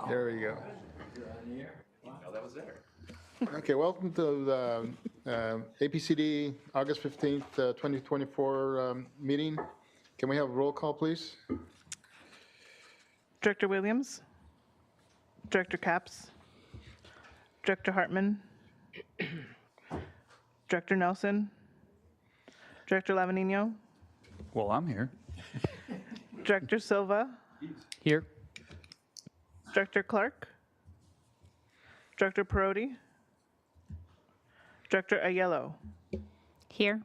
There we go. No, that was there. Okay, welcome to the APCD August 15th, 2024 meeting. Can we have a roll call, please? Director Williams, Director Capps, Director Hartman, Director Nelson, Director Lavanino, Well, I'm here. Director Silva, Here. Director Clark, Director Perotti, Director Aiello, Here.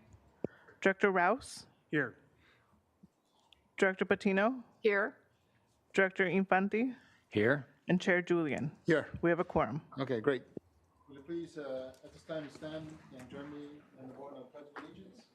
Director Rouse, Here. Director Patino, Here. Director Infanti, Here. and Chair Julian. Here. We have a quorum. Okay, great. Will you please, at this time, stand and join me in the vote of pledge of allegiance?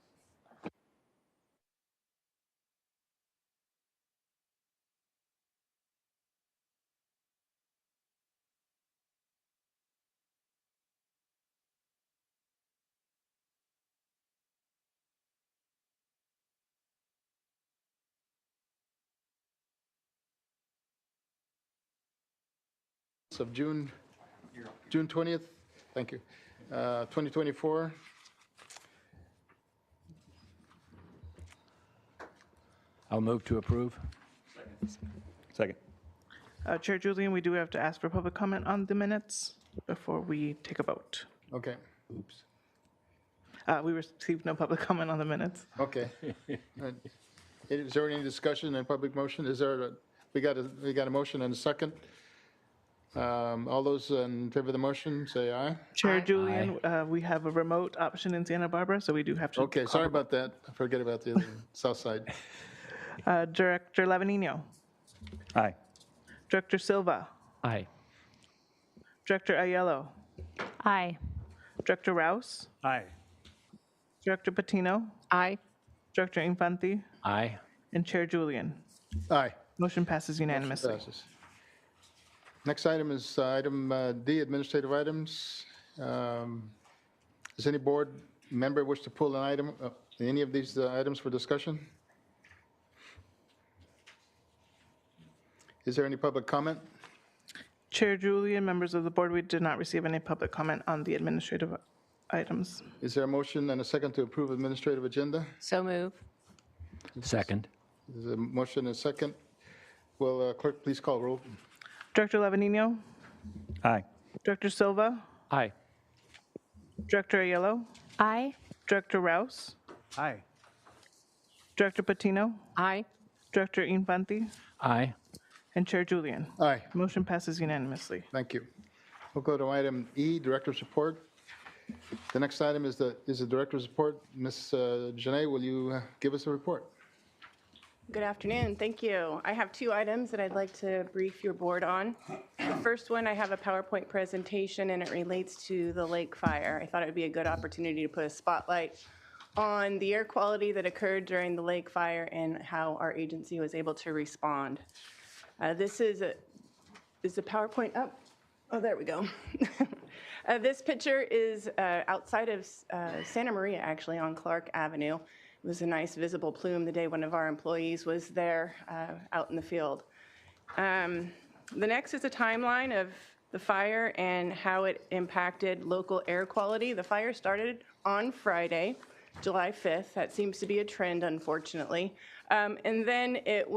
Of June 20th, thank you, 2024. I'll move to approve. Second. Chair Julian, we do have to ask for public comment on the minutes before we take a vote. Okay, oops, We received no public comment on the minutes. okay. Is there any discussion and public motion? Is there, we got a motion and a second. All those in favor of the motion, say aye. Chair Julian, we have a remote option in Santa Barbara, so we do have to. Okay, sorry about that. I forget about the south side. Director Lavanino, Aye. Director Silva, Aye. Director Aiello, Aye. Director Rouse, Aye. Director Patino, Aye. Director Infanti, Aye. and Chair Julian. Aye. Motion passes unanimously. Passes. Next item is item D, administrative items. Does any board member wish to pull an item, any of these items for discussion? Is there any public comment? Chair Julian, members of the board, we did not receive any public comment on the administrative items. Is there a motion and a second to approve administrative agenda? So move. Second. There's a motion and a second. Will clerk please call roll? Director Lavanino, Aye. Director Silva, Aye. Director Aiello, Aye. Director Rouse, Aye. Director Patino, Aye. Director Infanti, Aye. and Chair Julian. Aye, Motion passes unanimously. thank you. We'll go to item E, director's report. The next item is the director's report. Ms. Janae, will you give us a report? Good afternoon, thank you. I have two items that I'd like to brief your board on. The first one, I have a PowerPoint presentation and it relates to the lake fire. I thought it would be a good opportunity to put a spotlight on the air quality that occurred during the lake fire and how our agency was able to respond. This is a PowerPoint up? Oh, there we go. This picture is outside of Santa Maria, actually, on Clark Avenue. It was a nice visible plume the day one of our employees was there out in the field. The next is a timeline of the fire and how it impacted local air quality. The fire started on Friday, July 5th. That seems to be a trend, unfortunately. And then it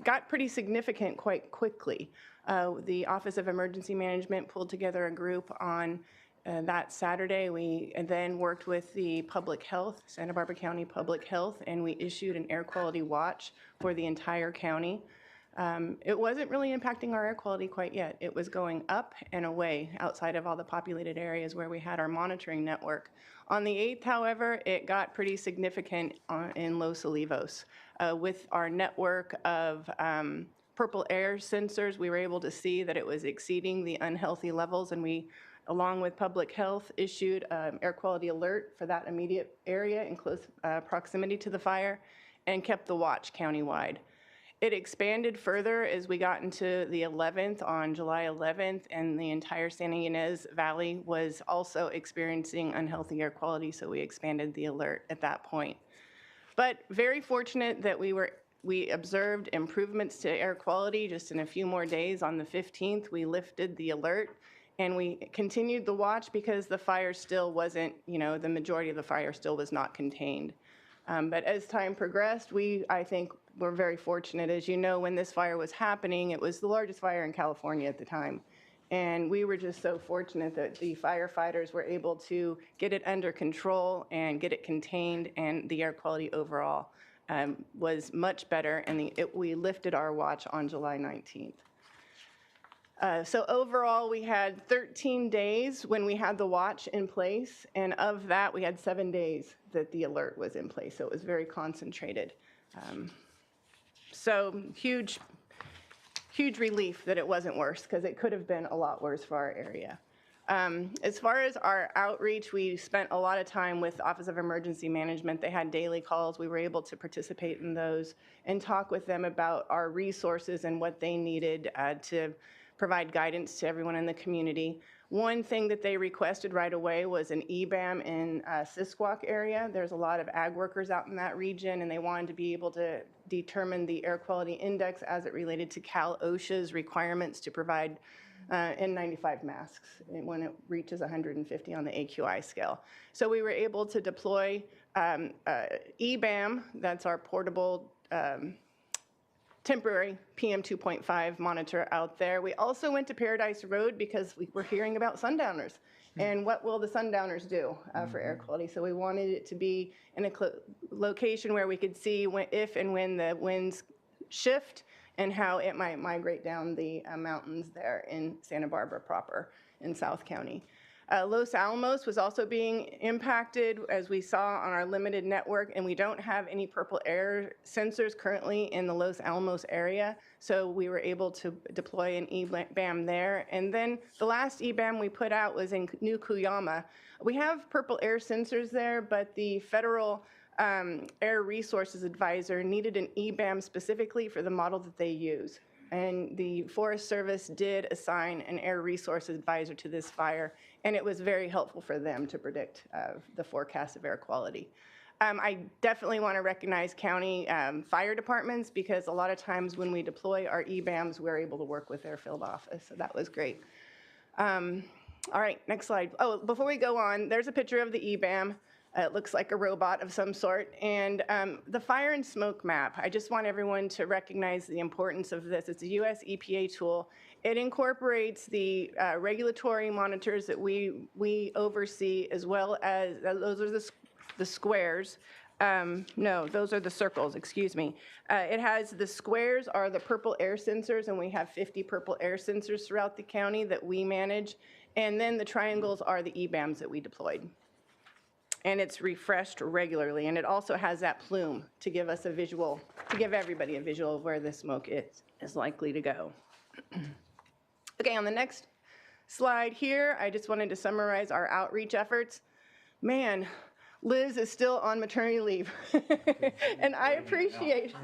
got pretty significant quite quickly. The Office of Emergency Management pulled together a group on that Saturday. We then worked with the public health, Santa Barbara County Public Health, and we issued an air quality watch for the entire county. It wasn't really impacting our air quality quite yet. It was going up and away outside of all the populated areas where we had our monitoring network. On the 8th, however, it got pretty significant in Los Olivos. With our network of purple air sensors, we were able to see that it was exceeding the unhealthy levels, and we, along with public health, issued air quality alert for that immediate area in close proximity to the fire and kept the watch countywide. It expanded further as we got into the 11th, on July 11th, and the entire Santa Ynez Valley was also experiencing unhealthy air quality, so we expanded the alert at that point. But very fortunate that we were We observed improvements to air quality just in a few more days. On the 15th, we lifted the alert, and we continued the watch because the fire still wasn't, the majority of the fire still was not contained. But as time progressed, I think, were very fortunate. As you know, when this fire was happening, it was the largest fire in California at the time. And we were just so fortunate that the firefighters were able to get it under control and get it contained, and the air quality overall was much better, and we lifted our watch on July 19th. So overall, we had 13 days when we had the watch in place, and of that, we had 7 days that the alert was in place, so it was very concentrated. So huge relief that it wasn't worse, because it could have been a lot worse for our area. As far as our outreach, we spent a lot of time with the Office of Emergency Management. They had daily calls. We were able to participate in those and talk with them about our resources and what they needed to provide guidance to everyone in the community. One thing that they requested right away was an EBAM in Sisquoc area. There's a lot of ag workers out in that region, and they wanted to be able to determine the air quality index as it related to Cal OSHA's requirements to provide N95 masks when it reaches 150 on the AQI scale. So we were able to deploy EBAM, that's our portable temporary PM 2.5 monitor out there. We also went to Paradise Road because we were hearing about sundowners. And what will the sundowners do for air quality? So we wanted it to be in a location where we could see if and when the winds shift and how it might migrate down the mountains there in Santa Barbara proper in South County. Los Alamos was also being impacted, as we saw on our limited network, and we don't have any purple air sensors currently in the Los Alamos area, so we were able to deploy an EBAM there. And then the last EBAM we put out was in New Cuyama. We have purple air sensors there, but the federal Air Resources Advisor needed an EBAM specifically for the model that they use. And the Forest Service did assign an Air Resources Advisor to this fire, and it was very helpful for them to predict the forecast of air quality. I definitely want to recognize county fire departments, because a lot of times when we deploy our EBAMs, we're able to work with their field office, so that was great. All right, next slide. Oh, before we go on, there's a picture of the EBAM. It looks like a robot of some sort. And the fire and smoke map, I just want everyone to recognize the importance of this. It's a US EPA tool. It incorporates the regulatory monitors that we oversee, as well as, those are the squares. No, those are the circles, excuse me. It has, the squares are the purple air sensors, and we have 50 purple air sensors throughout the county that we manage. And then the triangles are the EBAMs that we deployed. And it's refreshed regularly, and it also has that plume to give us a visual, to give everybody a visual of where the smoke is likely to go. Okay, on the next slide here, I just wanted to summarize our outreach efforts. Man, Liz is still on maternity leave, and I appreciate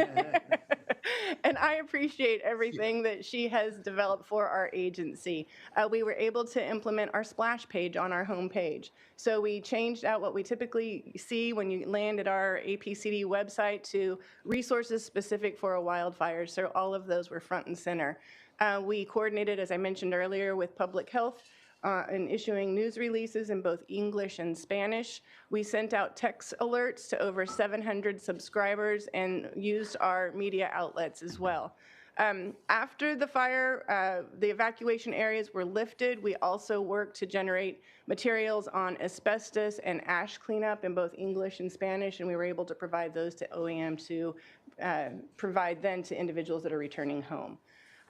everything that she has developed for our agency. We were able to implement our splash page on our homepage. So we changed out what we typically see when you land at our APCD website to resources specific for a wildfire. So all of those were front and center. We coordinated, as I mentioned earlier, with public health in issuing news releases in both English and Spanish. We sent out text alerts to over 700 subscribers and used our media outlets as well. After the fire, the evacuation areas were lifted. We also worked to generate materials on asbestos and ash cleanup in both English and Spanish, and we were able to provide those to OEM to provide then to individuals that are returning home.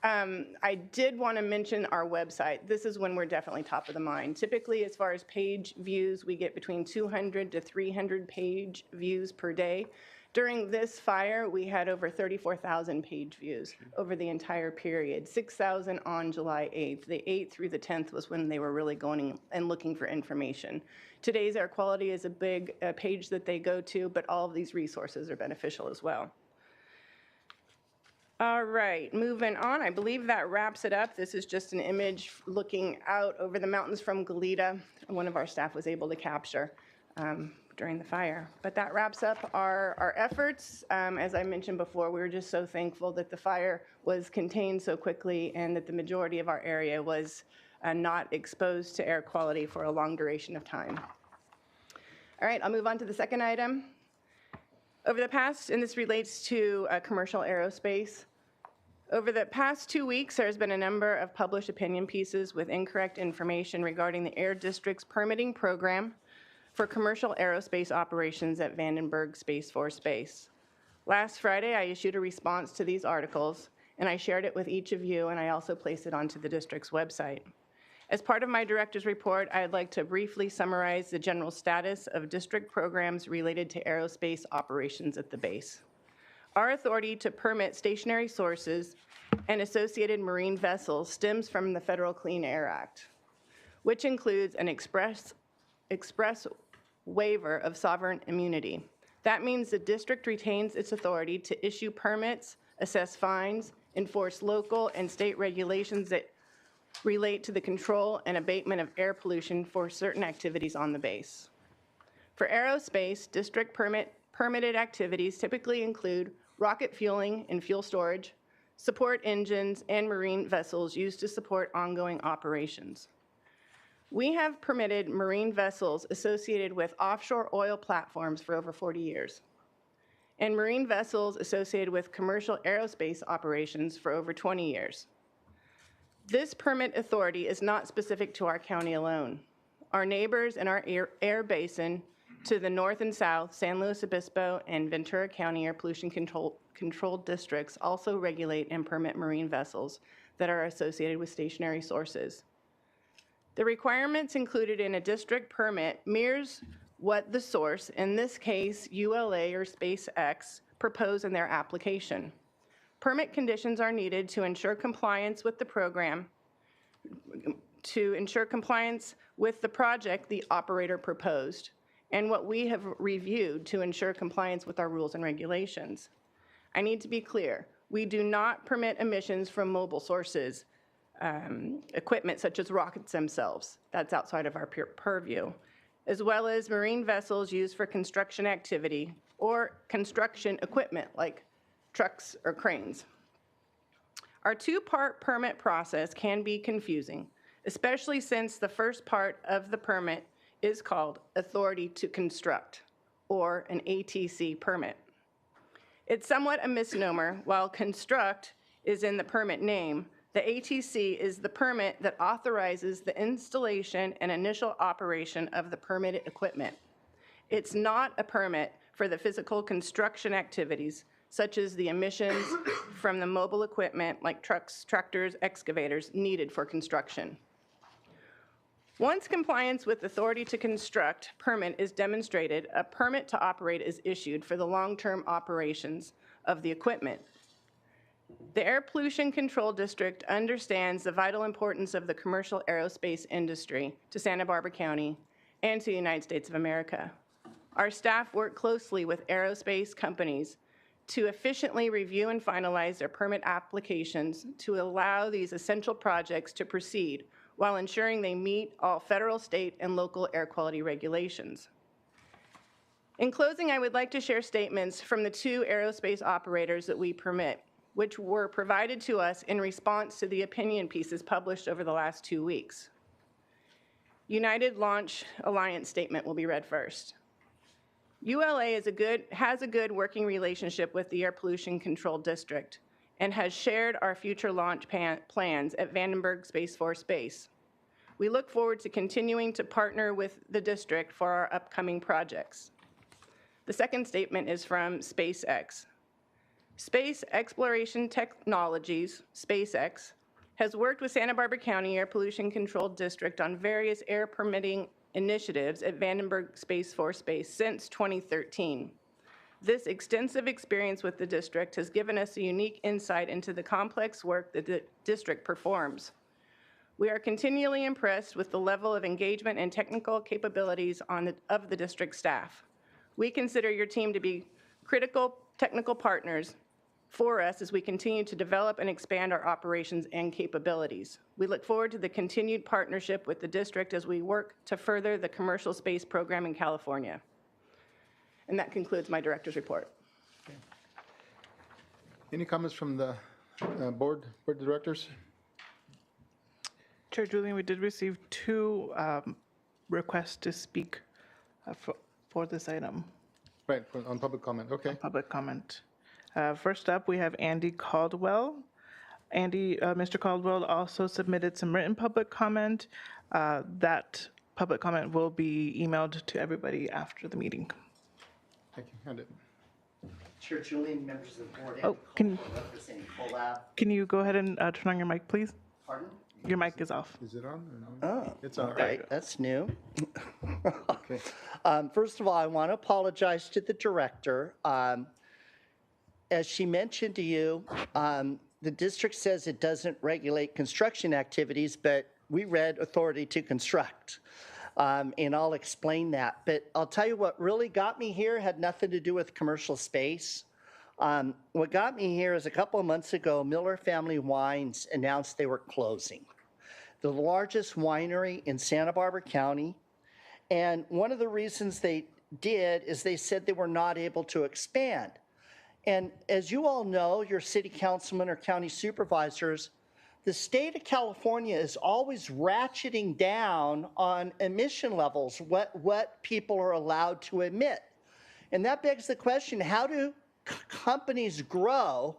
I did want to mention our website. This is when we're definitely top of the mind. Typically, as far as page views, we get between 200 to 300 page views per day. During this fire, we had over 34,000 page views over the entire period, 6,000 on July 8th. The 8th through the 10th was when they were really going and looking for information. Today's Air Quality is a big page that they go to, but all of these resources are beneficial as well. All right, moving on. I believe that wraps it up. This is just an image looking out over the mountains from Goleta. One of our staff was able to capture. during the fire. But that wraps up our efforts. As I mentioned before, we were just so thankful that the fire was contained so quickly and that the majority of our area was not exposed to air quality for a long duration of time. All right, I'll move on to the second item. Over the past, and this relates to commercial aerospace, over the past 2 weeks, there's been a number of published opinion pieces with incorrect information regarding the Air District's permitting program for commercial aerospace operations at Vandenberg Space Force Base. Last Friday, I issued a response to these articles, and I shared it with each of you, and I also placed it onto the district's website. As part of my director's report, I'd like to briefly summarize the general status of district programs related to aerospace operations at the base. Our authority to permit stationary sources and associated marine vessels stems from the Federal Clean Air Act, which includes an express waiver of sovereign immunity. That means the district retains its authority to issue permits, assess fines, enforce local and state regulations that relate to the control and abatement of air pollution for certain activities on the base. For aerospace, district permitted activities typically include rocket fueling and fuel storage, support engines, and marine vessels used to support ongoing operations. We have permitted marine vessels associated with offshore oil platforms for over 40 years, and marine vessels associated with commercial aerospace operations for over 20 years. This permit authority is not specific to our county alone. Our neighbors in our air basin to the north and south, San Luis Obispo and Ventura County Air Pollution Control Districts also regulate and permit marine vessels that are associated with stationary sources. The requirements included in a district permit mirrors what the source, in this case ULA or SpaceX, propose in their application. Permit conditions are needed to ensure compliance with the program, to ensure compliance with the project the operator proposed, and what we have reviewed to ensure compliance with our rules and regulations. I need to be clear, we do not permit emissions from mobile sources, equipment such as rockets themselves. That's outside of our purview, as well as marine vessels used for construction activity or construction equipment like trucks or cranes. Our two-part permit process can be confusing, especially since the first part of the permit is called Authority to Construct, or an ATC permit. It's somewhat a misnomer. While construct is in the permit name, the ATC is the permit that authorizes the installation and initial operation of the permitted equipment. It's not a permit for the physical construction activities, such as the emissions from the mobile equipment like trucks, tractors, excavators needed for construction. Once compliance with Authority to Construct permit is demonstrated, a permit to operate is issued for the long-term operations of the equipment. The Air Pollution Control District understands the vital importance of the commercial aerospace industry to Santa Barbara County and to the United States of America. Our staff work closely with aerospace companies to efficiently review and finalize their permit applications to allow these essential projects to proceed while ensuring they meet all federal, state, and local air quality regulations. In closing, I would like to share statements from the two aerospace operators that we permit, which were provided to us in response to the opinion pieces published over the last 2 weeks. United Launch Alliance statement will be read first. ULA has a good working relationship with the Air Pollution Control District and has shared our future launch plans at Vandenberg Space Force Base. We look forward to continuing to partner with the district for our upcoming projects. The second statement is from SpaceX. Space Exploration Technologies, SpaceX, has worked with Santa Barbara County Air Pollution Control District on various air permitting initiatives at Vandenberg Space Force Base since 2013. This extensive experience with the district has given us a unique insight into the complex work that the district performs. We are continually impressed with the level of engagement and technical capabilities of the district staff. We consider your team to be critical technical partners for us as we continue to develop and expand our operations and capabilities. We look forward to the continued partnership with the district as we work to further the commercial space program in California. And that concludes my director's report. Any comments from the board directors? Chair Julian, we did receive two requests to speak for this item, Right, on public comment, okay. public comment. First up, we have Andy Caldwell. Mr. Caldwell also submitted some written public comment. That public comment will be emailed to everybody after the meeting. Thank you, hand it. Chair Julian, members of the board, Oh, can representing Collab. can you go ahead and turn on your mic, please? Pardon? Your mic is off. Is it on or no? Oh, It's on, all right. right, that's new. Okay. First of all, I want to apologize to the director. As she mentioned to you, the district says it doesn't regulate construction activities, but we read authority to construct. And I'll explain that. But I'll tell you what really got me here had nothing to do with commercial space. What got me here is a couple of months ago, Miller Family Wines announced they were closing. The largest winery in Santa Barbara County. And one of the reasons they did is they said they were not able to expand. And as you all know, your city councilmen or county supervisors, the state of California is always ratcheting down on emission levels, what people are allowed to emit. And that begs the question, how do companies grow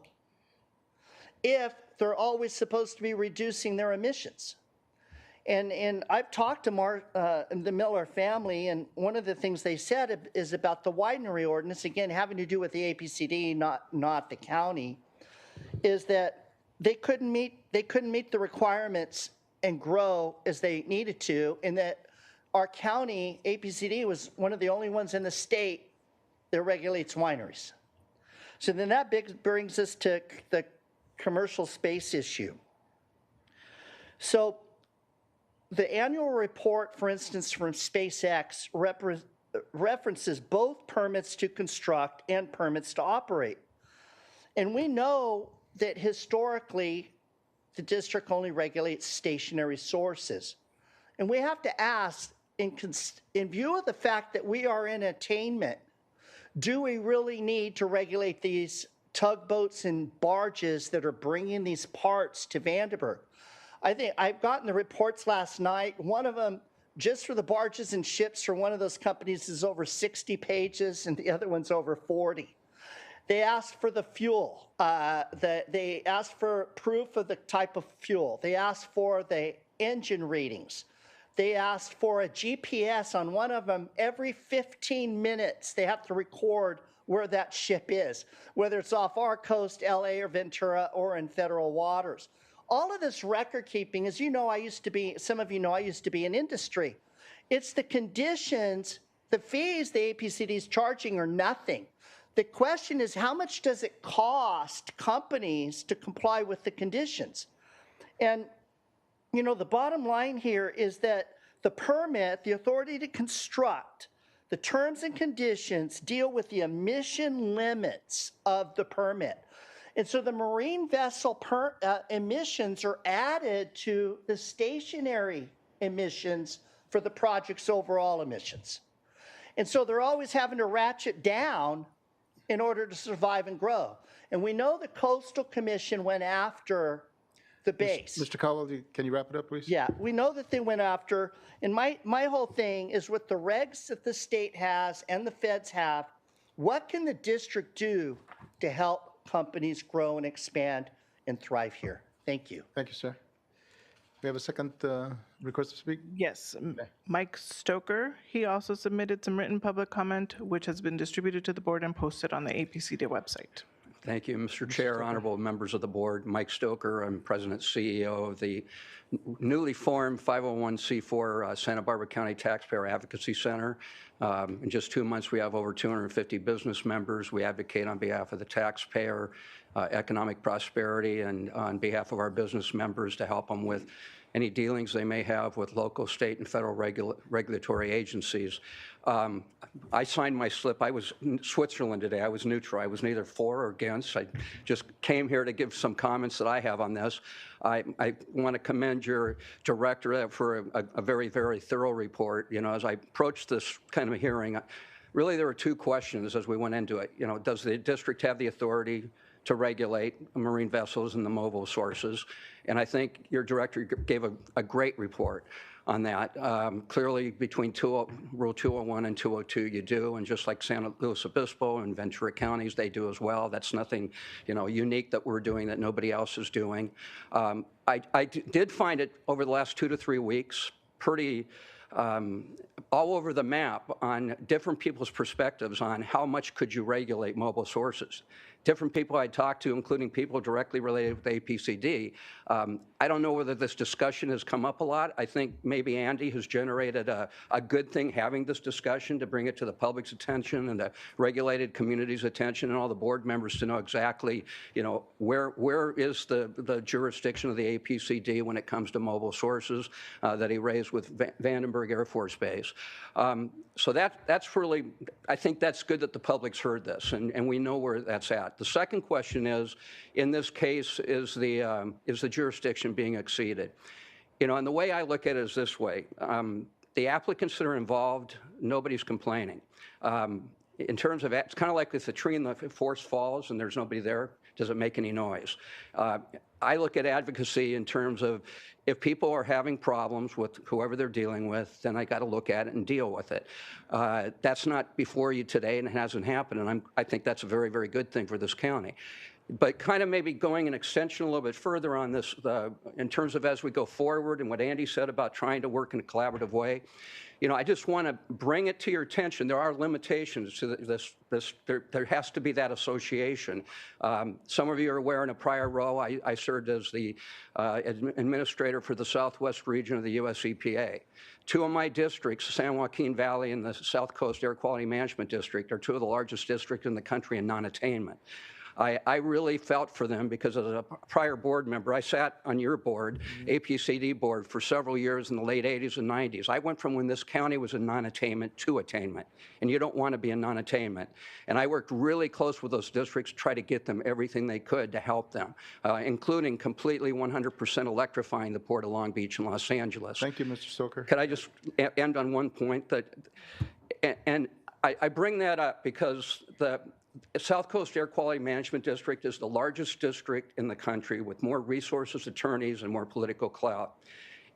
if they're always supposed to be reducing their emissions? And I've talked to the Miller family, and one of the things they said is about the winery ordinance, again, having to do with the APCD, not the county, is that they couldn't meet the requirements and grow as they needed to, and that our county, APCD, was one of the only ones in the state that regulates wineries. So then that brings us to the commercial space issue. So the annual report, for instance, from SpaceX references both permits to construct and permits to operate. And we know that historically, the district only regulates stationary sources. And we have to ask, in view of the fact that we are in attainment, do we really need to regulate these tugboats and barges that are bringing these parts to Vandenberg? I think I've gotten the reports last night. One of them, just for the barges and ships for one of those companies, is over 60 pages, and the other one's over 40. They asked for the fuel. They asked for proof of the type of fuel. They asked for the engine readings. They asked for a GPS on one of them. Every 15 minutes, they have to record where that ship is, whether it's off our coast, LA or Ventura, or in federal waters. All of this record keeping, as you know, some of you know I used to be in industry. It's the conditions, the fees the APCD is charging are nothing. The question is, how much does it cost companies to comply with the conditions? And, you know, the bottom line here is that the permit, the authority to construct, the terms and conditions deal with the emission limits of the permit. And so the marine vessel emissions are added to the stationary emissions for the project's overall emissions. And so they're always having to ratchet down in order to survive and grow. And we know the Coastal Commission went after the base. Mr. Caldwell, can you wrap it up, please? Yeah, we know that they went after, and my whole thing is with the regs that the state has and the feds have, what can the district do to help companies grow and expand and thrive here? Thank you. Thank you, sir. We have a second request to speak? Yes, Mike Stoker. He also submitted some written public comment, which has been distributed to the board and posted on the APCD website. Thank you, Mr. Chair, honorable members of the board. Mike Stoker, I'm President CEO of the newly formed 501c4 Santa Barbara County Taxpayer Advocacy Center. In just 2 months, we have over 250 business members. We advocate on behalf of the taxpayer, economic prosperity, and on behalf of our business members to help them with any dealings they may have with local, state, and federal regulatory agencies. I signed my slip. I was in Switzerland today. I was neutral. I was neither for or against. I just came here to give some comments that I have on this. I want to commend your director for a very, very thorough report. You know, as I approached this kind of hearing, really there were two questions as we went into it. You know, does the district have the authority to regulate marine vessels and the mobile sources? And I think your director gave a great report on that. Clearly, between Rule 201 and 202, you do, and just like San Luis Obispo and Ventura counties, they do as well. That's nothing, you know, unique that we're doing that nobody else is doing. I did find it over the last 2 to 3 weeks pretty all over the map on different people's perspectives on how much could you regulate mobile sources. Different people I talked to, including people directly related with APCD. I don't know whether this discussion has come up a lot. I think maybe Andy has generated a good thing having this discussion to bring it to the public's attention and the regulated community's attention and all the board members to know exactly, you know, where is the jurisdiction of the APCD when it comes to mobile sources that he raised with Vandenberg Air Force Base. So that's really, I think that's good that the public's heard this, and we know where that's at. The second question is, in this case, is the jurisdiction being exceeded? You know, and the way I look at it is this way. The applicants that are involved, nobody's complaining. In terms of, it's kind of like if the tree in the forest falls and there's nobody there, does it make any noise? I look at advocacy in terms of if people are having problems with whoever they're dealing with, then I got to look at it and deal with it. That's not before you today, and it hasn't happened, and I think that's a very, very good thing for this county. But kind of maybe going an extension a little bit further on this, in terms of as we go forward and what Andy said about trying to work in a collaborative way, you know, I just want to bring it to your attention. There are limitations to this. There has to be that association. Some of you are aware in a prior role, I served as the administrator for the Southwest region of the U.S. EPA. Two of my districts, San Joaquin Valley and the South Coast Air Quality Management District, are two of the largest districts in the country in non-attainment. I really felt for them because as a prior board member, I sat on your board, APCD board, for several years in the late 80s and 90s. I went from when this county was in non-attainment to attainment, and you don't want to be in non-attainment. And I worked really close with those districts to try to get them everything they could to help them, including completely 100% electrifying the Port of Long Beach and Los Angeles. Thank you, Mr. Stoker. Could I just end on one point? And I bring that up because the South Coast Air Quality Management District is the largest district in the country with more resources, attorneys, and more political clout.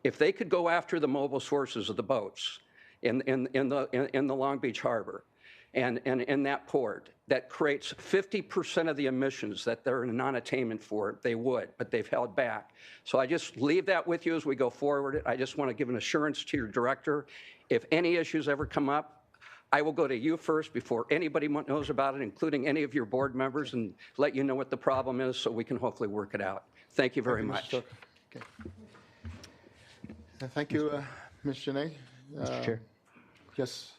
If they could go after the mobile sources of the boats in the Long Beach Harbor and in that port, that creates 50% of the emissions that they're in non-attainment for, they would, but they've held back. So I just leave that with you as we go forward. I just want to give an assurance to your director. If any issues ever come up, I will go to you first before anybody knows about it, including any of your board members, and let you know what the problem is so we can hopefully work it out. Thank you very much. Okay. Thank you, Ms. Janae. Mr. Chair. Yes.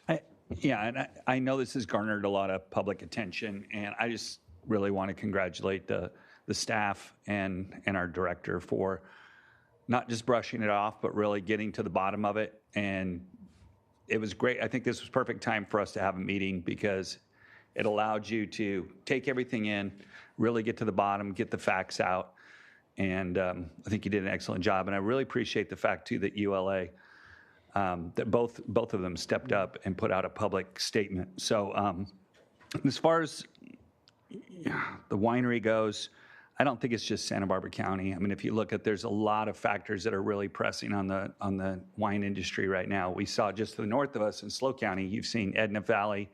And I know this has garnered a lot of public attention, and I just really want to congratulate the staff and our director for not just brushing it off, but really getting to the bottom of it. And it was great. I think this was perfect time for us to have a meeting because it allowed you to take everything in, really get to the bottom, get the facts out. And I think you did an excellent job. And I really appreciate the fact, too, that ULA, that both of them stepped up and put out a public statement. So as far as the winery goes, I don't think it's just Santa Barbara County. I mean, if you look at, there's a lot of factors that are really pressing on the wine industry right now. We saw just to the north of us in SLO County, you've seen Edna Valley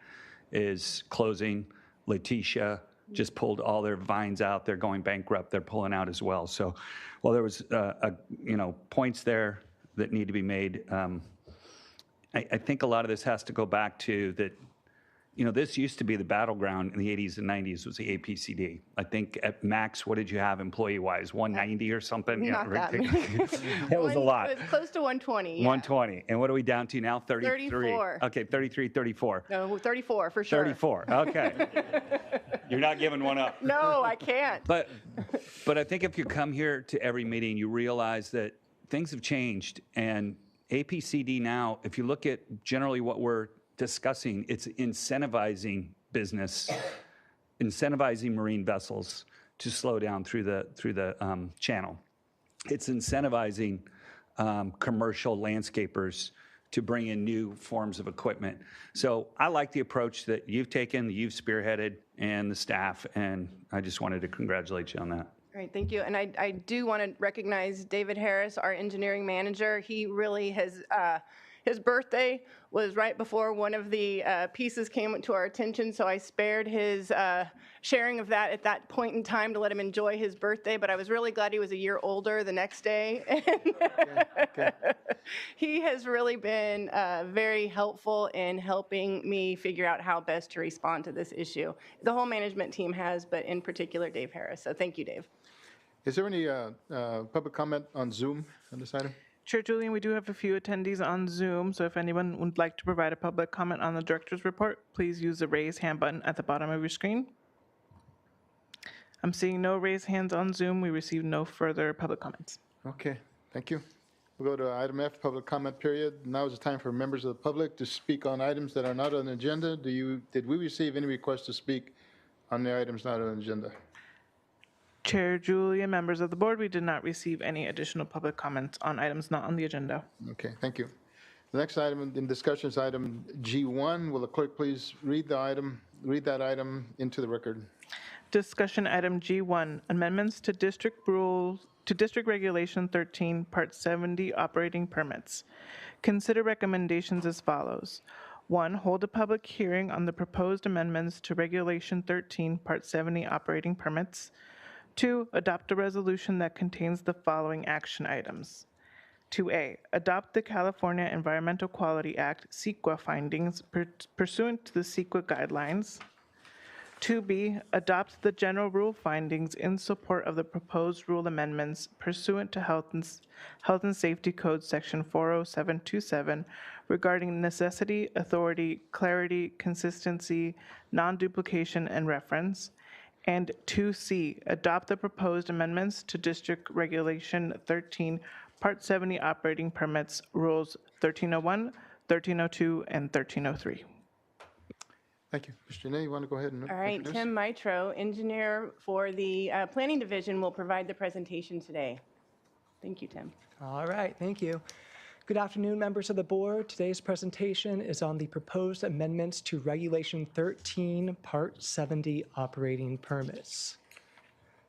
is closing. Letitia just pulled all their vines out. They're going bankrupt. They're pulling out as well. So, well, there was points there that need to be made. I think a lot of this has to go back to that. This used to be the battleground in the 80s and 90s was the APCD. I think at max, what did you have employee-wise? 190 or something? Not that many. That was a lot. It was close to 120. Yeah. 120. And what are we down to now? 33. 34. Okay, 33, 34. No, 34 for sure. 34. Okay. You're not giving one up. No, I can't. But I think if you come here to every meeting, you realize that things have changed. And APCD now, if you look at generally what we're discussing, it's incentivizing business, incentivizing marine vessels to slow down through the channel. It's incentivizing commercial landscapers to bring in new forms of equipment. So I like the approach that you've taken, that you've spearheaded, and the staff, and I just wanted to congratulate you on that. Great, thank you. And I do want to recognize David Harris, our engineering manager. He really has, his birthday was right before one of the pieces came to our attention, so I spared his sharing of that at that point in time to let him enjoy his birthday, but I was really glad he was a year older the next day. Okay. He has really been very helpful in helping me figure out how best to respond to this issue. The whole management team has, but in particular Dave Harris, so thank you, Dave. Is there any public comment on Zoom on this item? Chair Julian, we do have a few attendees on Zoom, so if anyone would like to provide a public comment on the director's report, please use the raise hand button at the bottom of your screen. I'm seeing no raised hands on Zoom. We received no further public comments. Okay, thank you. We'll go to item F, public comment period. Now is the time for members of the public to speak on items that are not on the agenda. Did we receive any requests to speak on the items not on the agenda? Chair Julian, members of the board, we did not receive any additional public comments on items not on the agenda. Okay, thank you. The next item in discussion is item G1. Will the clerk please read that item into the record? Discussion item G1, amendments to District Regulation 13, Part 70 operating permits. Consider recommendations as follows. 1, hold a public hearing on the proposed amendments to Regulation 13, Part 70 operating permits. 2, adopt a resolution that contains the following action items. 2A, adopt the California Environmental Quality Act CEQA findings pursuant to the CEQA guidelines. 2B, adopt the general rule findings in support of the proposed rule amendments pursuant to Health and Safety Code Section 40727 regarding necessity, authority, clarity, consistency, non-duplication, and reference. And 2C, adopt the proposed amendments to District Regulation 13, Part 70 operating permits, Rules 1301, 1302, and 1303. Thank you. Mr. Janae, you want to go ahead and All right, introduce? Tim Mitro, engineer for the Planning Division, will provide the presentation today. Thank you, Tim. All right, thank you. Good afternoon, members of the board. Today's presentation is on the proposed amendments to Regulation 13, Part 70 operating permits.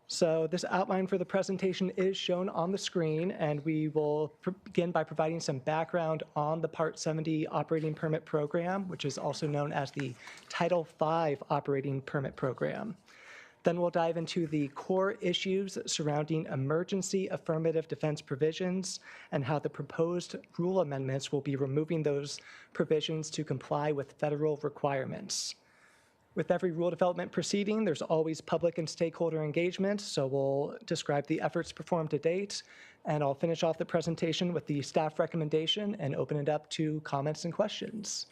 So this outline for the presentation is shown on the screen, and we will begin by providing some background on the Part 70 operating permit program, which is also known as the Title V operating permit program. Then we'll dive into the core issues surrounding emergency affirmative defense provisions and how the proposed rule amendments will be removing those provisions to comply with federal requirements. With every rule development proceeding, there's always public and stakeholder engagement, so we'll describe the efforts performed to date, and I'll finish off the presentation with the staff recommendation and open it up to comments and questions.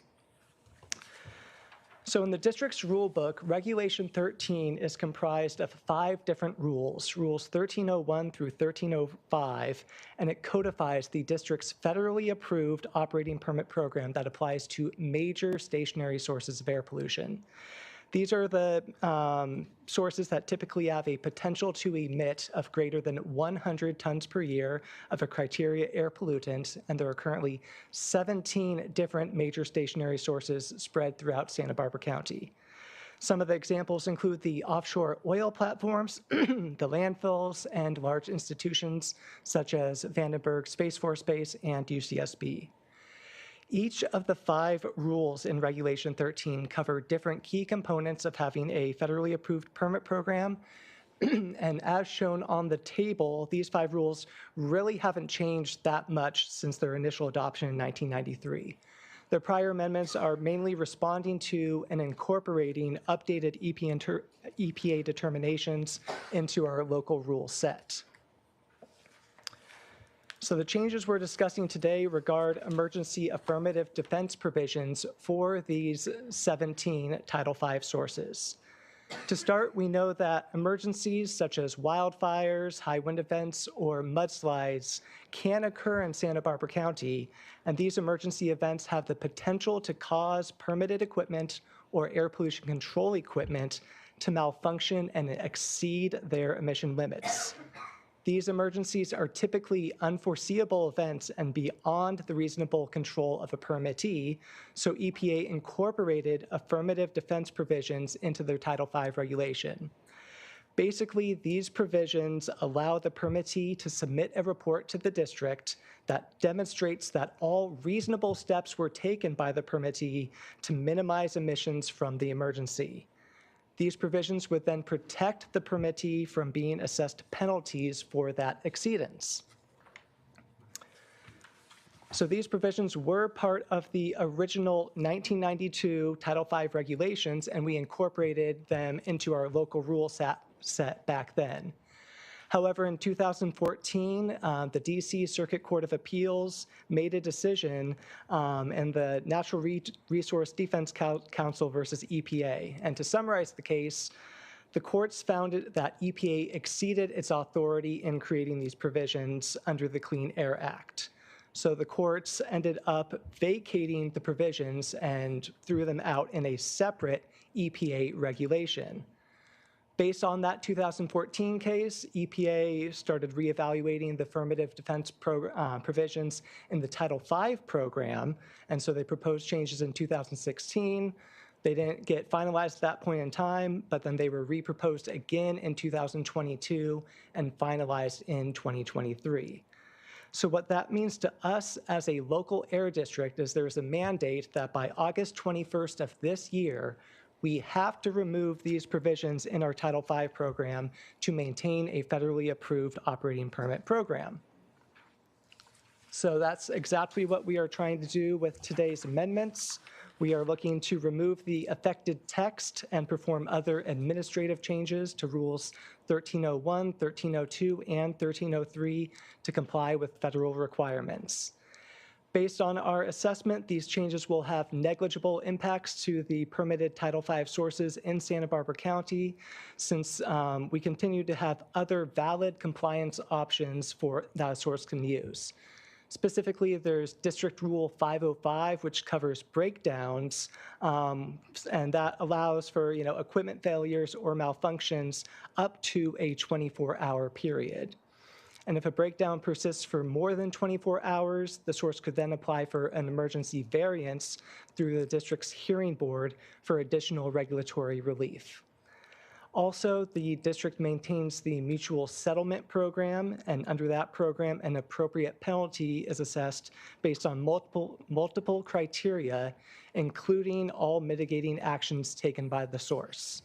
So in the district's rule book, Regulation 13 is comprised of 5 different rules, Rules 1301 through 1305, and it codifies the district's federally approved operating permit program that applies to major stationary sources of air pollution. These are the sources that typically have a potential to emit of greater than 100 tons per year of a criteria air pollutant, and there are currently 17 different major stationary sources spread throughout Santa Barbara County. Some of the examples include the offshore oil platforms, the landfills, and large institutions such as Vandenberg Space Force Base and UCSB. Each of the 5 rules in Regulation 13 cover different key components of having a federally approved permit program. And as shown on the table, these 5 rules really haven't changed that much since their initial adoption in 1993. The prior amendments are mainly responding to and incorporating updated EPA determinations into our local rule set. So the changes we're discussing today regard emergency affirmative defense provisions for these 17 Title V sources. To start, we know that emergencies such as wildfires, high wind events, or mudslides can occur in Santa Barbara County, and these emergency events have the potential to cause permitted equipment or air pollution control equipment to malfunction and exceed their emission limits. These emergencies are typically unforeseeable events and beyond the reasonable control of a permittee, so EPA incorporated affirmative defense provisions into their Title V regulation. Basically, these provisions allow the permittee to submit a report to the district that demonstrates that all reasonable steps were taken by the permittee to minimize emissions from the emergency. These provisions would then protect the permittee from being assessed penalties for that exceedance. So these provisions were part of the original 1992 Title V regulations, and we incorporated them into our local rule set back then. However, in 2014, the DC Circuit Court of Appeals made a decision in the Natural Resource Defense Council versus EPA. And to summarize the case, the courts found that EPA exceeded its authority in creating these provisions under the Clean Air Act. So the courts ended up vacating the provisions and threw them out in a separate EPA regulation. Based on that 2014 case, EPA started reevaluating the affirmative defense provisions in the Title V program, and so they proposed changes in 2016. They didn't get finalized at that point in time, but then they were reproposed again in 2022 and finalized in 2023. So what that means to us as a local air district is there's a mandate that by August 21st of this year, we have to remove these provisions in our Title V program to maintain a federally approved operating permit program. So that's exactly what we are trying to do with today's amendments. We are looking to remove the affected text and perform other administrative changes to Rules 1301, 1302, and 1303 to comply with federal requirements. Based on our assessment, these changes will have negligible impacts to the permitted Title V sources in Santa Barbara County, since we continue to have other valid compliance options that a source can use. Specifically, there's District Rule 505, which covers breakdowns, and that allows for equipment failures or malfunctions up to a 24-hour period. And if a breakdown persists for more than 24 hours, the source could then apply for an emergency variance through the district's hearing board for additional regulatory relief. Also, the district maintains the mutual settlement program, and under that program, an appropriate penalty is assessed based on multiple criteria, including all mitigating actions taken by the source.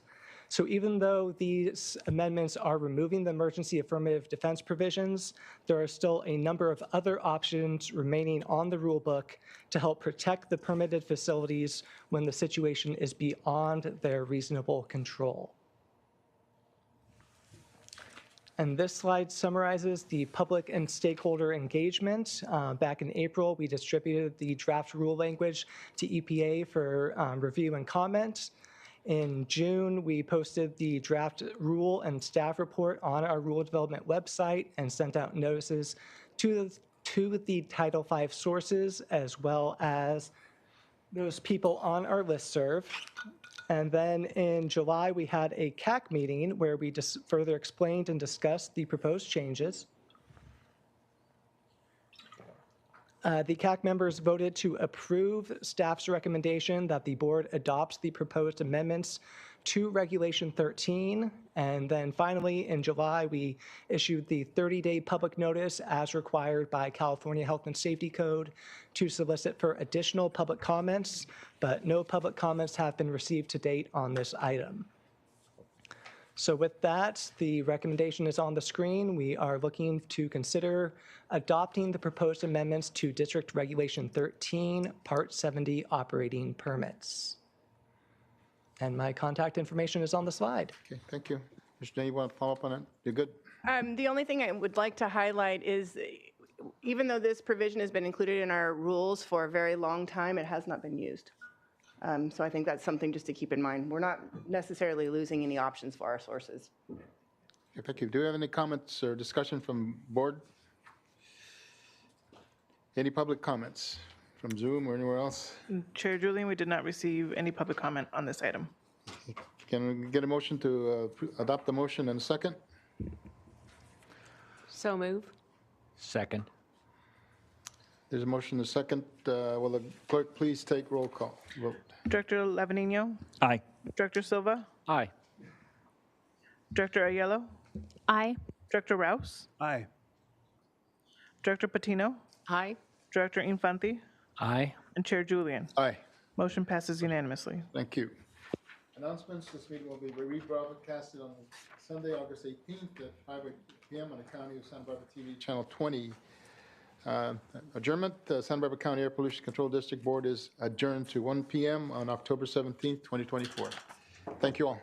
So even though these amendments are removing the emergency affirmative defense provisions, there are still a number of other options remaining on the rule book to help protect the permitted facilities when the situation is beyond their reasonable control. And this slide summarizes the public and stakeholder engagement. Back in April, we distributed the draft rule language to EPA for review and comment. In June, we posted the draft rule and staff report on our rule development website and sent out notices to the Title V sources, as well as those people on our listserv. And then in July, we had a CAC meeting where we just further explained and discussed the proposed changes. The CAC members voted to approve staff's recommendation that the board adopts the proposed amendments to Regulation 13. And then finally, in July, we issued the 30-day public notice as required by California Health and Safety Code to solicit for additional public comments, but no public comments have been received to date on this item. So with that, the recommendation is on the screen. We are looking to consider adopting the proposed amendments to District Regulation 13, Part 70 operating permits. And my contact information is on the slide. Okay, thank you. Mr. Day, you want to follow up on it? You're good? The only thing I would like to highlight is, even though this provision has been included in our rules for a very long time, it has not been used. So I think that's something just to keep in mind. We're not necessarily losing any options for our sources. Okay, thank you. Do we have any comments or discussion from board? Any public comments from Zoom or anywhere else? Chair Julian, we did not receive any public comment on this item. Can we get a motion to adopt the motion in a second? So move. Second. There's a motion and a second. Will the clerk please take roll call vote? Director Lavanino, Aye. Director Silva, Aye. Director Aiello, Aye. Director Rouse, Aye. Director Patino, Aye. Director Infante, Aye. and Chair Julian. Aye. Motion passes unanimously. Thank you. Announcements, this meeting will be rebroadcasted on Sunday, August 18th at 5 p.m. on the County of Santa Barbara TV, Channel 20. Adjournment, the Santa Barbara County Air Pollution Control District Board is adjourned to 1 p.m. on October 17th, 2024. Thank you all.